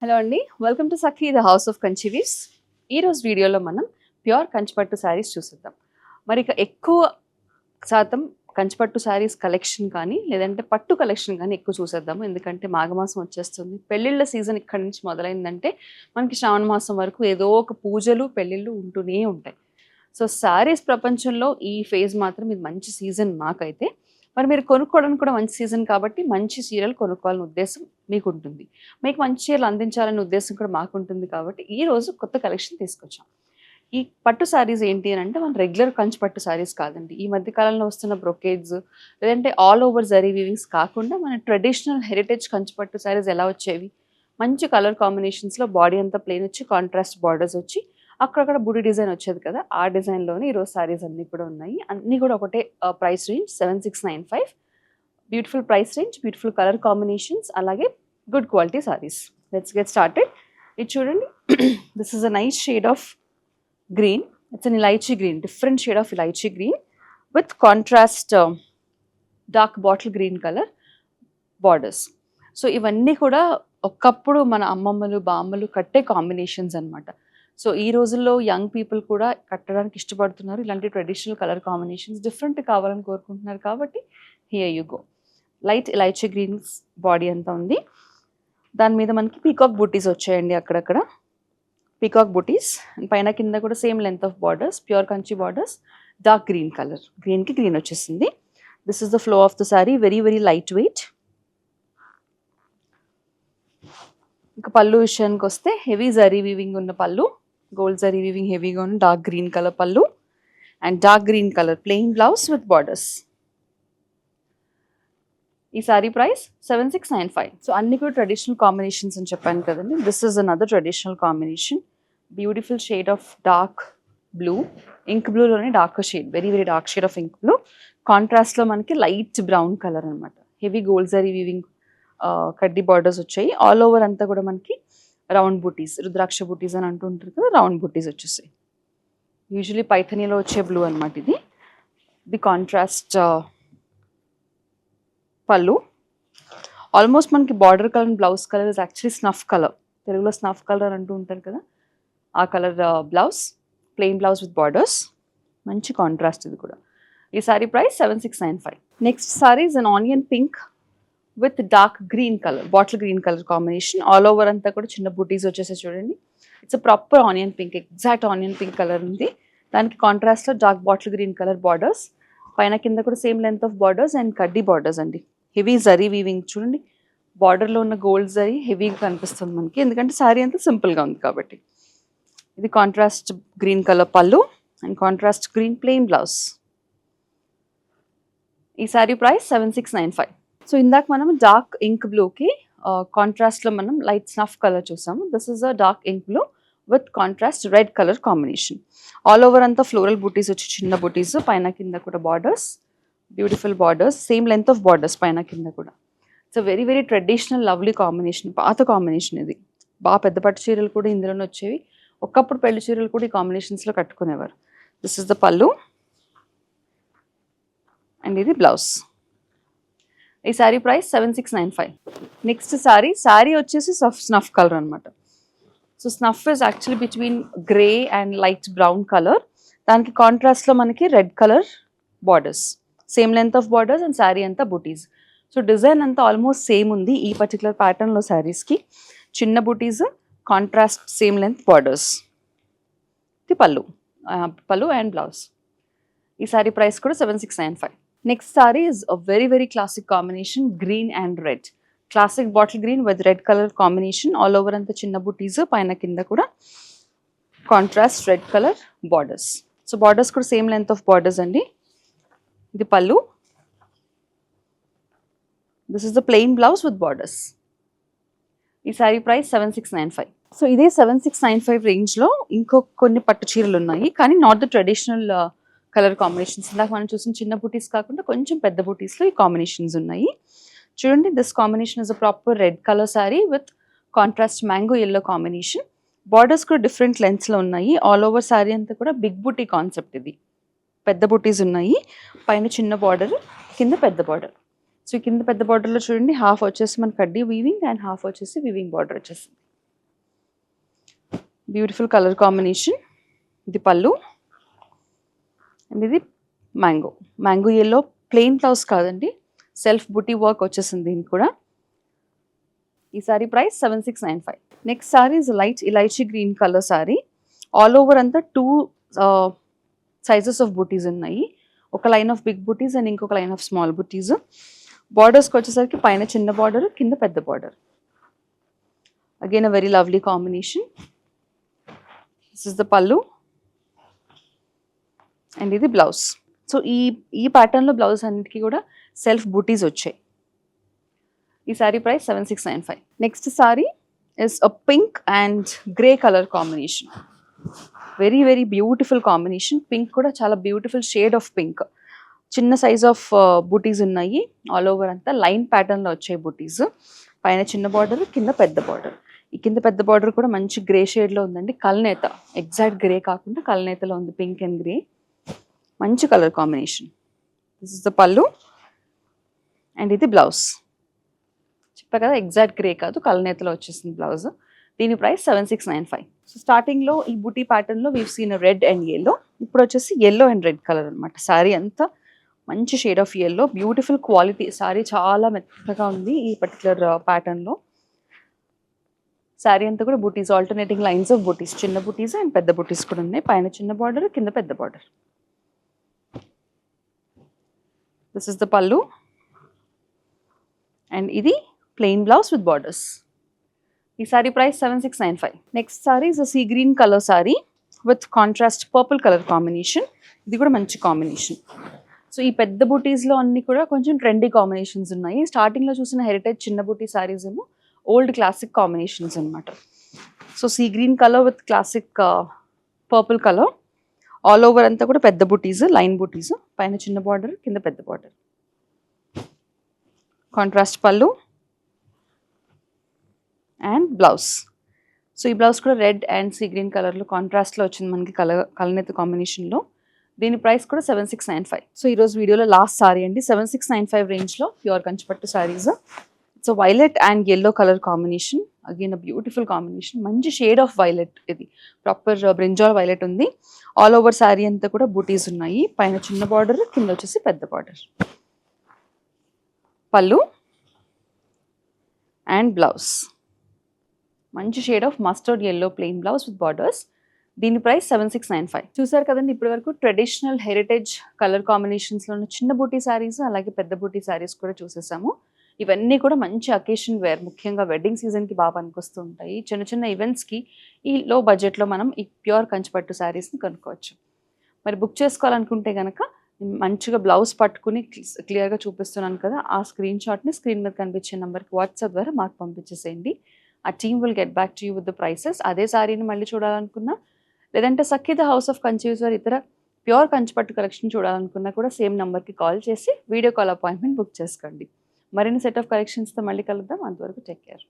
Hello అండి, welcome to Sakhi the house of Kanchi weaves. ఈరోజు వీడియోలో మనం ప్యూర్ కంచిపట్టు శారీస్ చూసిద్దాం. మరి ఇక ఎక్కువ శాతం కంచిపట్టు శారీస్ కలెక్షన్ కానీ లేదంటే పట్టు కలెక్షన్ కానీ ఎక్కువ చూసేద్దాము. ఎందుకంటే మాఘమాసం వచ్చేస్తుంది, పెళ్ళిళ్ళ సీజన్ ఇక్కడి నుంచి మొదలైందంటే మనకి శ్రావణ మాసం వరకు ఏదో ఒక పూజలు పెళ్ళిళ్ళు ఉంటూనే ఉంటాయి. సో శారీస్ ప్రపంచంలో ఈ ఫేజ్ మాత్రం ఇది మంచి సీజన్ మాకైతే. మరి మీరు కొనుక్కోవడానికి కూడా మంచి సీజన్ కాబట్టి మంచి చీరలు కొనుక్కోవాలనే ఉద్దేశం మీకు ఉంటుంది. మీకు మంచి చీరలు అందించాలనే ఉద్దేశం కూడా మాకు ఉంటుంది కాబట్టి ఈరోజు కొత్త కలెక్షన్ తీసుకొచ్చాం. ఈ పట్టు శారీస్ ఏంటి అని అంటే మన రెగ్యులర్ కంచి పట్టు శారీస్ కాదండి. ఈ మధ్య కాలంలో వస్తున్న బ్రొకేడ్స్ లేదంటే ఆల్ ఓవర్ జరీ వీవింగ్స్ కాకుండా మన ట్రెడిషనల్ హెరిటేజ్ కంచి పట్టు శారీస్ ఎలా వచ్చేవి, మంచి కలర్ కాంబినేషన్స్లో బాడీ అంతా ప్లెయిన్ వచ్చి కాంట్రాస్ట్ బార్డర్స్ వచ్చి అక్కడక్కడ బుడి డిజైన్ వచ్చేది కదా, ఆ డిజైన్లోనే ఈరోజు శారీస్ అన్నీ కూడా ఉన్నాయి. అన్నీ కూడా ఒకటే price range 7695. Beautiful price range, beautiful colour combinations, అలాగే good quality saris. Let's get started. ఇది చూడండి, this is a nice shade of green. It's an elaichi green, different shade of elaichi green with contrast dark bottle green colour borders. So ఇవన్నీ కూడా ఒకప్పుడు మన అమ్మమ్మలు బామ్మలు కట్టే combinations అనమాట. సో ఈ రోజుల్లో యంగ్ పీపుల్ కూడా కట్టడానికి ఇష్టపడుతున్నారు. ఇలాంటి ట్రెడిషనల్ కలర్ కాంబినేషన్స్ డిఫరెంట్ కావాలని కోరుకుంటున్నారు కాబట్టి here you go. Light elaichi greens body అంతా ఉంది. దాని మీద మనకి పీకాక్ బూటీస్ వచ్చాయండి, అక్కడక్కడ పీకాక్ బూటీస్. పైన కింద కూడా same length of borders, pure Kanchi borders, dark green colour, గ్రీన్కి గ్రీన్ వచ్చేసింది. This is the flow of the sorry, very very light weight. ఇంకా పళ్ళు విషయానికి వస్తే హెవీ జరీ వీవింగ్ ఉన్న పళ్ళు, గోల్డ్ జరీ వీవింగ్ హెవీగా ఉన్న డార్క్ గ్రీన్ కలర్ పళ్ళు and dark green colour plain blouse with borders. ఈ సారీ ప్రైస్ 7695. సో అన్ని కూడా ట్రెడిషనల్ కాంబినేషన్స్ అని చెప్పాను కదండి. This is another traditional combination, beautiful shade of dark blue, ink బ్లూలోనే dark shade, very very dark shade of ink blue. కాంట్రాస్ట్లో మనకి light brown colour అనమాట. హెవీ గోల్డ్ జరీ వీవింగ్ కడ్డీ బార్డర్స్ వచ్చాయి. ఆల్ ఓవర్ అంతా కూడా మనకి రౌండ్ బూటీస్, రుద్రాక్ష బూటీస్ అని అంటుంటారు కదా, రౌండ్ బూటీస్ వచ్చేసాయి. యూజువలీ పైథనీలో వచ్చే బ్లూ అనమాట ఇది. ది కాంట్రాస్ట్ పళ్ళు. ఆల్మోస్ట్ మనకి border colour and blouse colour is actually snuff colour. తెలుగులో స్నఫ్ కలర్ అని అంటూ ఉంటారు కదా, ఆ colour blouse, plain blouse with borders. మంచి కాంట్రాస్ట్ ఇది కూడా. ఈ sari price 7695. Next sorry is an onion pink with dark green colour, bottle green colour combination. All over అంతా కూడా చిన్న బూటీస్ వచ్చేసి చూడండి. It's a proper onion pink, exact onion pink colour ఉంది. దానికి కాంట్రాస్ట్లో dark bottle green colour borders, పైన కింద కూడా same length of borders and కడ్డీ బార్డర్స్ అండి. హెవీ జరీ వీవింగ్ చూడండి, బార్డర్లో ఉన్న గోల్డ్ జరీ హెవీగా కనిపిస్తుంది మనకి, ఎందుకంటే శారీ అంతా సింపుల్గా ఉంది కాబట్టి. ఇది కాంట్రాస్ట్ గ్రీన్ కలర్ పళ్ళు and contrast green plain blouse. ఈ శారీ ప్రైస్ 7695. సో ఇందాక మనం డార్క్ ఇంక్ బ్లూకి కాంట్రాస్ట్లో మనం లైట్ స్నఫ్ కలర్ చూసాము. This is a dark ink blue with contrast red colour combination. All over అంతా ఫ్లోరల్ బూటీస్ వచ్చి చిన్న బూటీస్, పైన కింద కూడా borders, beautiful borders, same length of borders పైన కింద కూడా. It's very very traditional lovely combination, పాత కాంబినేషన్ ఇది. బాగా పెద్ద పట్టు చీరలు కూడా ఇందులోనే వచ్చేవి. ఒకప్పుడు పెళ్లి చీరలు కూడా ఈ కాంబినేషన్స్లో కట్టుకునేవారు. దిస్ ఇస్ ద పళ్ళు అండ్ ఇది బ్లౌజ్. ఈ శారీ ప్రైస్ 7695. నెక్స్ట్ శారీ వచ్చేసి స్నఫ్ కలర్ అనమాట. So snuff is actually between grey and light brown colour. దానికి కాంట్రాస్ట్లో మనకి red colour borders, same length of borders and sari అంతా బూటీస్. సో డిజైన్ అంతా ఆల్మోస్ట్ సేమ్ ఉంది ఈ పర్టికులర్ ప్యాటర్న్లో శారీస్కి. చిన్న బూటీస్, కాంట్రాస్ట్ సేమ్ లెంత్ బార్డర్స్. ఇది పళ్ళు అండ్ బ్లౌజ్. ఈ శారీ ప్రైస్ కూడా 7695. Next sorry is a very very classic combination, green and red. Classic bottle green with red colour combination. All over అంతా చిన్న బూటీస్, పైన కింద కూడా contrast red colour borders. So borders కూడా సేమ్ లెంత్ ఆఫ్ బార్డర్స్ అండి. ఇది పళ్ళు. This is the plain blouse with borders. ఈ సారీ ప్రైస్ 7695. సో ఇదే 7695 రేంజ్లో ఇంకో కొన్ని పట్టు చీరలు ఉన్నాయి, కానీ not the traditional colour combinations. ఇందాక మనం చూసిన చిన్న బూటీస్ కాకుండా కొంచెం పెద్ద బూటీస్లో ఈ కాంబినేషన్స్ ఉన్నాయి. చూడండి, this combination is a proper red colour sari with contrast mango yellow combination. Borders కూడా డిఫరెంట్ లెంత్స్లో ఉన్నాయి. ఆల్ ఓవర్ శారీ అంతా కూడా బిగ్ బూటీ కాన్సెప్ట్. ఇది పెద్ద బూటీస్ ఉన్నాయి, పైన చిన్న బార్డర్, కింద పెద్ద బార్డర్. సో కింద పెద్ద బార్డర్లో చూడండి, హాఫ్ వచ్చేసి మన కడ్డీ వీవింగ్ అండ్ హాఫ్ వచ్చేసి వీవింగ్ బార్డర్ వచ్చేసింది. Beautiful colour combination. ఇది పళ్ళు అండ్ ఇది మ్యాంగో ఎల్లో ప్లెయిన్ బ్లౌజ్ కాదండి, సెల్ఫ్ బుటీ వర్క్ వచ్చేసింది దీనికి కూడా. ఈ sari price 7695. Next sorry is light elaichi green colour sorry. All over అంతా 2 సైజెస్ ఆఫ్ బుటీస్ ఉన్నాయి. ఒక line of big buttis and ఇంకొక లైన్ ఆఫ్ స్మాల్ బుటీస్. బార్డర్స్కి వచ్చేసరికి పైన చిన్న బార్డర్, కింద పెద్ద border. Again a very lovely combination. This is the పళ్ళు అండ్ ఇది బ్లౌజ్. సో ఈ ప్యాటర్న్లో బ్లౌజ్ అన్నిటికీ కూడా సెల్ఫ్ బూటీస్ వచ్చాయి. ఈ sari price 7695. Next sorry is a pink and grey colour combination. Very very beautiful combination. Pink కూడా చాలా బ్యూటిఫుల్ షేడ్ ఆఫ్ పింక్. చిన్న సైజ్ ఆఫ్ బూటీస్ ఉన్నాయి. ఆల్ ఓవర్ అంతా లైన్ ప్యాటర్న్లో వచ్చాయి బూటీస్. పైన చిన్న బార్డర్, కింద పెద్ద బార్డర్. ఈ కింద పెద్ద బార్డర్ కూడా మంచి గ్రే షేడ్లో ఉందండి. కల్నేత, ఎగ్జాక్ట్ గ్రే కాకుండా కల్నేతలో ఉంది, పింక్ అండ్ గ్రే. మంచి colour combination. This is the పళ్ళు అండ్ ఇది బ్లౌజ్. చెప్పా కదా ఎగ్జాక్ట్ గ్రే కాదు, కల్నేతలో వచ్చేసింది బ్లౌజ్. దీని ప్రైస్ 7695. సో స్టార్టింగ్లో ఈ బూటీ ప్యాటర్న్లో we've seen red and yellow. ఇప్పుడు వచ్చేసి ఎల్లో అండ్ రెడ్ కలర్ అనమాట. శారీ అంతా మంచి shade of yellow, beautiful quality. Sari చాలా మెత్తగా ఉంది ఈ పర్టికులర్ ప్యాటర్న్లో. శారీ అంతా కూడా బూటీస్, ఆల్టర్నేటింగ్ లైన్స్ ఆఫ్ బూటీస్, చిన్న బూటీస్ అండ్ పెద్ద బూటీస్ కూడా ఉన్నాయి. పైన చిన్న బార్డర్, కింద పెద్ద బార్డర్. దిస్ ఇస్ ద పళ్ళు అండ్ ఇది ప్లెయిన్ బ్లౌజ్ విత్ బార్డర్స్. ఈ sari price 7695. Next sorry is sea green colour sorry with contrast purple colour combination. ఇది కూడా మంచి కాంబినేషన్. సో ఈ పెద్ద బూటీస్లో అన్ని కూడా కొంచెం ట్రెండీ కాంబినేషన్స్ ఉన్నాయి. స్టార్టింగ్లో చూసిన హెరిటేజ్ చిన్న బూటీ సారీస్ ఏమో ఓల్డ్ క్లాసిక్ కాంబినేషన్స్ అనమాట. So sea green colour with classic purple colour. All over అంతా కూడా పెద్ద బూటీస్, లైన్ బూటీస్. పైన చిన్న బార్డర్, కింద పెద్ద బార్డర్. కాంట్రాస్ట్ పళ్ళు అండ్ బ్లౌజ్. సో ఈ బ్లౌజ్ కూడా రెడ్ అండ్ సీ గ్రీన్ కలర్లో కాంట్రాస్ట్లో వచ్చింది మనకి, కలనేత కాంబినేషన్లో. దీని ప్రైస్ కూడా 7695. సో ఈరోజు వీడియోలో లాస్ట్ సారీ అండి, 7695 రేంజ్లో pure Kanchipattu saris. It's violet and yellow colour combination. Again a beautiful combination. మంచి షేడ్ ఆఫ్ వైలెట్, ఇది ప్రాపర్ బ్రింజాల్ వైలెట్ ఉంది. ఆల్ ఓవర్ శారీ అంతా కూడా బూటీస్ ఉన్నాయి. పైన చిన్న బార్డర్, కింద వచ్చేసి పెద్ద బార్డర్. పళ్ళు అండ్ బ్లౌజ్. మంచి shade of mustard yellow plain blouse with borders. దీని ప్రైస్ 7695. చూసారు కదండి, ఇప్పటి వరకు ట్రెడిషనల్ హెరిటేజ్ కలర్ కాంబినేషన్స్లో ఉన్న చిన్న బూటీ శారీస్, అలాగే పెద్ద బూటీ శారీస్ కూడా చూసేసాము. ఇవన్నీ కూడా మంచి అకేషన్ వేర్, ముఖ్యంగా వెడ్డింగ్ సీజన్కి బాగా పనికొస్తూ ఉంటాయి. చిన్న చిన్న ఈవెంట్స్కి ఈ లో బడ్జెట్లో మనం ఈ ప్యూర్ కంచిపట్టు శారీస్ని కొనుక్కోవచ్చు. మరి బుక్ చేసుకోవాలనుకుంటే కనుక మంచిగా బ్లౌజ్ పట్టుకుని క్లియర్గా చూపిస్తున్నాను కదా, ఆ స్క్రీన్ షాట్ని స్క్రీన్ మీద కనిపించే నెంబర్కి వాట్సాప్ ద్వారా మాకు పంపించేసేయండి. ఆ team will get back to you with the prices. అదే శారీని మళ్ళీ చూడాలనుకున్నా, లేదంటే సఖీ హౌస్ ఆఫ్ కంచీవ్స్ వారి ఇతర ప్యూర్ కంచిపట్టు కలెక్షన్ చూడాలనుకున్నా కూడా సేమ్ నెంబర్కి కాల్ చేసి వీడియో కాల్ అపాయింట్మెంట్ బుక్ చేసుకోండి. మరిన్ని సెట్ ఆఫ్ కలెక్షన్స్తో మళ్ళీ కలుద్దాం. అంతవరకు టేక్ కేర్.